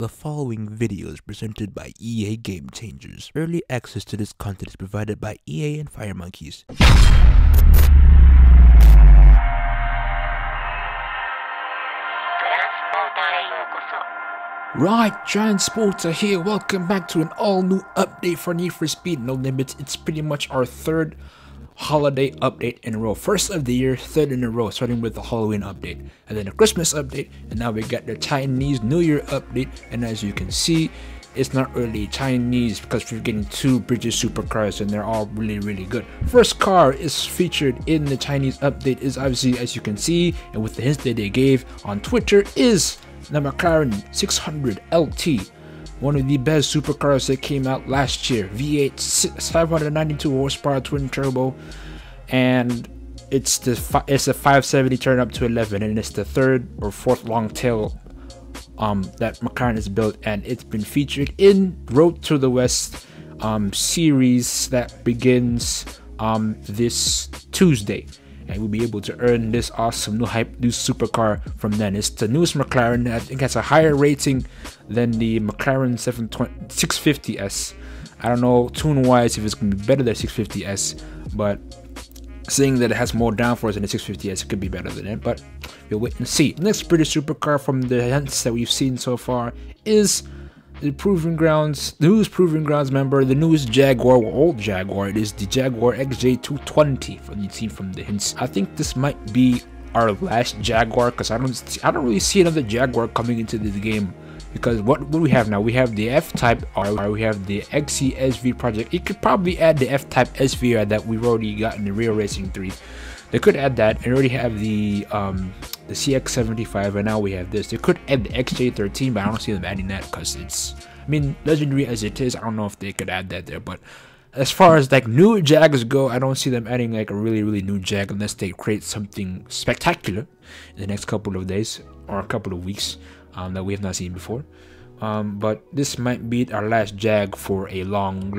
The following video is presented by EA Game Changers. Early access to this content is provided by EA and Firemonkeys. Right, Giant Sports are here. Welcome back to an all-new update for Need for Speed No Limits. It's pretty much our third holiday update in a row. First of the year, third in a row, starting with the Halloween update, and then a Christmas update, and now we got the Chinese New Year update. And as you can see, it's not really Chinese because we're getting two British supercars and they're all really good. First car is featured in the Chinese update is obviously, as you can see, and with the hints that they gave on Twitter, is the McLaren 600 LT. One of the best supercars that came out last year. V8, 592 horsepower twin turbo, and it's a 570 turn up to 11, and it's the third or fourth long tail that McLaren has built, and it's been featured in Road to the West series that begins this Tuesday. And we'll be able to earn this awesome new supercar from then. It's the newest McLaren. I think it has a higher rating than the McLaren 650S. I don't know tune-wise if it's going to be better than 650S, but seeing that it has more downforce than the 650S, it could be better than it, but we'll wait and see. Next British supercar from the hints that we've seen so far is the Proving Grounds, the newest Proving Grounds member, the newest Jaguar, or old Jaguar. It is the Jaguar XJ220 from the team from the hints. I think this might be our last Jaguar because I don't really see another Jaguar coming into the game. Because what do we have now? We have the F-Type R, we have the XCSV project. It could probably add the F-Type SVR that we've already got in the Real Racing 3. They could add that, and already have the CX75, and now we have this. They could add the XJ13, but I don't see them adding that because it's, I mean, legendary as it is, I don't know if they could add that there. But as far as like new Jags go, I don't see them adding like a really new Jag unless they create something spectacular in the next couple of days or a couple of weeks that we have not seen before. But this might be our last Jag for a long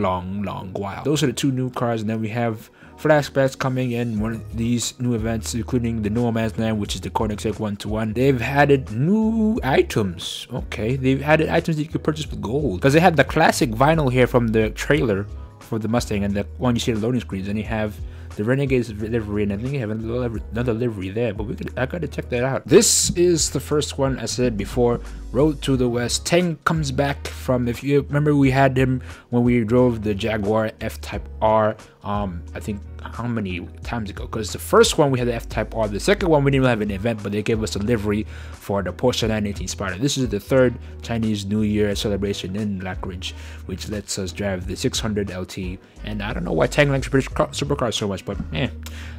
while. Those are the two new cars, and then we have Flashbacks coming in one of these new events, including the No Man's Land, which is the Koenigsegg 1-to-1. They've added new items. Okay, they've added items that you could purchase with gold, because they had the classic vinyl here from the trailer for the Mustang and the one you see on the loading screens, and you have the Renegade's livery, and I think you have another livery there, but I gotta check that out. This is the first one, as I said before, Road to the West. Teng comes back from, if you remember, we had him when we drove the Jaguar F-Type R, I think how many times ago, because the first one we had the F-Type R, the second one we didn't have an event, but they gave us a livery for the Porsche 918 Spider. This is the third Chinese New Year celebration in Blackridge, which lets us drive the 600 LT, and I don't know why Teng likes British supercars so much, but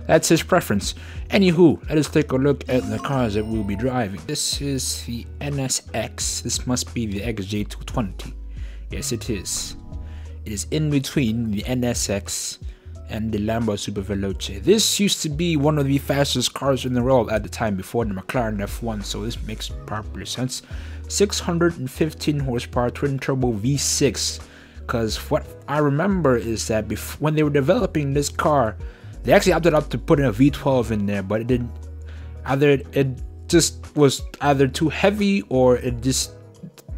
that's his preference. Anywho, let us take a look at the cars that we'll be driving. This is the NSX. This must be the XJ220. Yes, it is. It is in between the NSX and the Lambo Super Veloce. This used to be one of the fastest cars in the world at the time before the McLaren F1, so this makes proper sense. 615 horsepower twin turbo V6, because what I remember is that when they were developing this car, they actually opted out to put in a V12 in there, but it didn't, it just was either too heavy or it just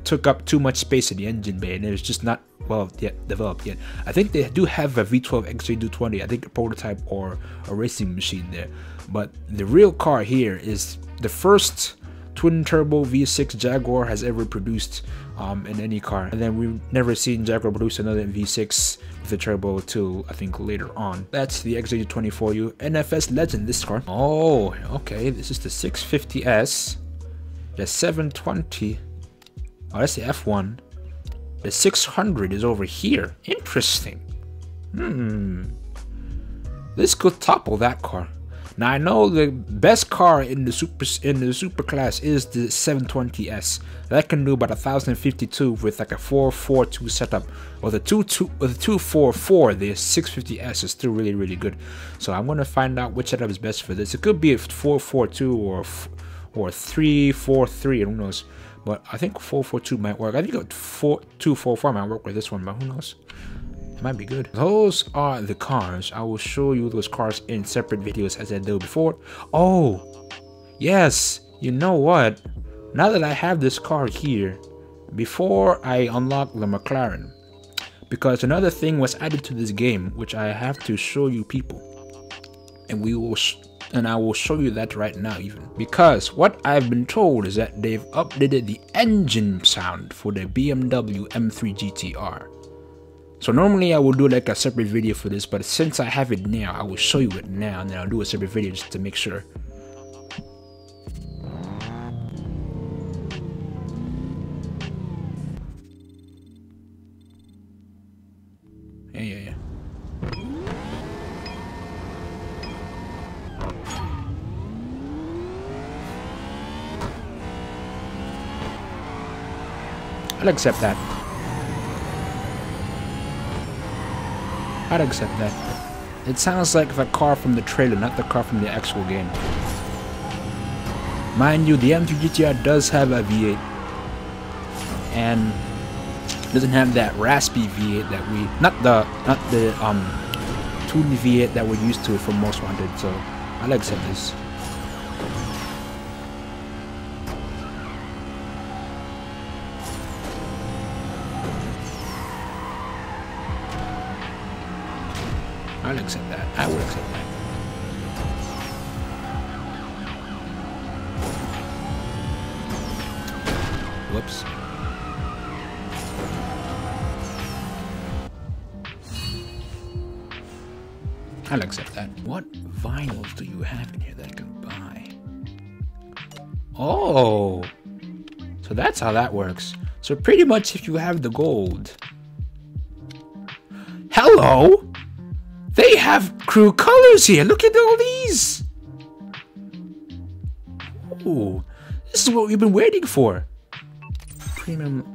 took up too much space in the engine bay, and it was just not well developed yet. I think they do have a V12 XJ220, I think a prototype or a racing machine there, but the real car here is the first twin turbo V6 Jaguar has ever produced in any car, and then we've never seen Jaguar produce another V6 with a turbo till I think later on. That's the XJ220 for you. NFS Legend, this car. Oh, okay, this is the 650S, the 720. Oh, that's the F1. The 600 is over here. Interesting. This could topple that car. Now I know the best car in the super class is the 720S. That can do about 1052 with like a 442 setup. Or the 244, the 650S is still really good. So I'm gonna find out which setup is best for this. It could be a 442 or 343, who knows. But I think 442 might work. I think 244 might work with this one, but who knows? It might be good. Those are the cars. I will show you those cars in separate videos as I did before. Oh, yes. You know what? Now that I have this car here, before I unlock the McLaren, because another thing was added to this game which I have to show you people, and I will show you that right now even, because what I've been told is that they've updated the engine sound for the BMW M3 GTR. So normally I will do like a separate video for this, but since I have it now, I will show you it now, and then I'll do a separate video just to make sure. Yeah. I'll accept that. I'd accept that. It sounds like the car from the trailer, not the car from the actual game. Mind you, the M3 GTR does have a V8, and doesn't have that raspy V8 that we not the tuned V8 that we're used to from Most Wanted. So I'll accept this. I'll accept that. I will accept that. Whoops. I'll accept that. What vinyls do you have in here that I can buy? Oh! So that's how that works. So pretty much if you have the gold... Hello! They have crew colors here. Look at all these. Ooh, this is what we've been waiting for. Premium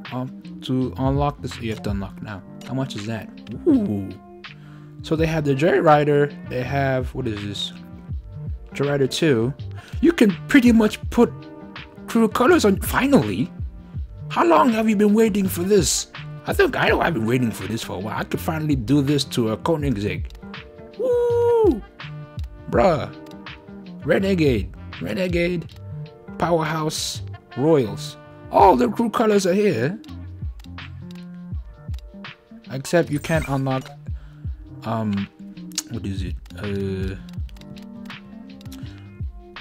to unlock this. You have to unlock now. How much is that? Ooh. So they have the Joyrider. They have, what is this? Joyrider 2. You can pretty much put crew colors on. Finally. How long have you been waiting for this? I know I've been waiting for this for a while. I could finally do this to a Koenigsegg. Woo! Bruh. Renegade, Powerhouse, Royals. All the crew colors are here. Except you can't unlock, what is it?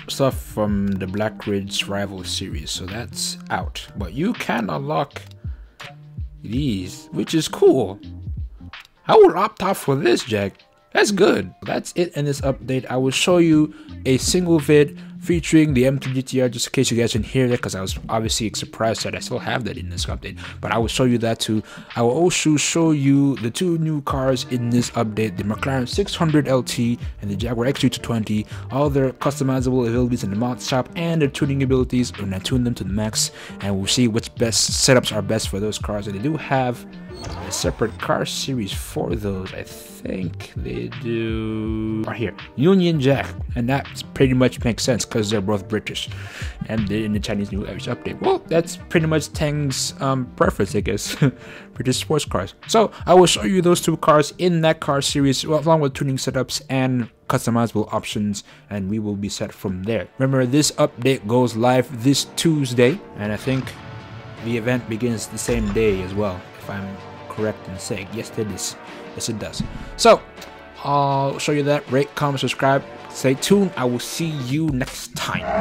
Stuff from the Blackridge Rival series, so that's out. But you can unlock these, which is cool. I would opt out for this, Jack. That's good. That's it in this update. I will show you a single vid featuring the M3 GTR just in case you guys didn't hear that, because I was obviously surprised that I still have that in this update. But I will show you that too. I will also show you the two new cars in this update, the McLaren 600 LT and the Jaguar XJ220, all their customizable abilities in the mod shop and their tuning abilities when I tune them to the max, and we'll see which best setups are best for those cars. And they do have a separate car series for those. I think they do right here, Union Jack, and that pretty much makes sense because they're both British and they're in the Chinese New Year update. Well, that's pretty much Tang's preference, I guess. British sports cars. So I will show you those two cars in that car series, along with tuning setups and customizable options, and we will be set from there. Remember, this update goes live this Tuesday, and I think the event begins the same day as well, if I'm correct in saying. Yes, it is. Yes, it does. So I'll show you that. Rate, comment, subscribe. Stay tuned. I will see you next time.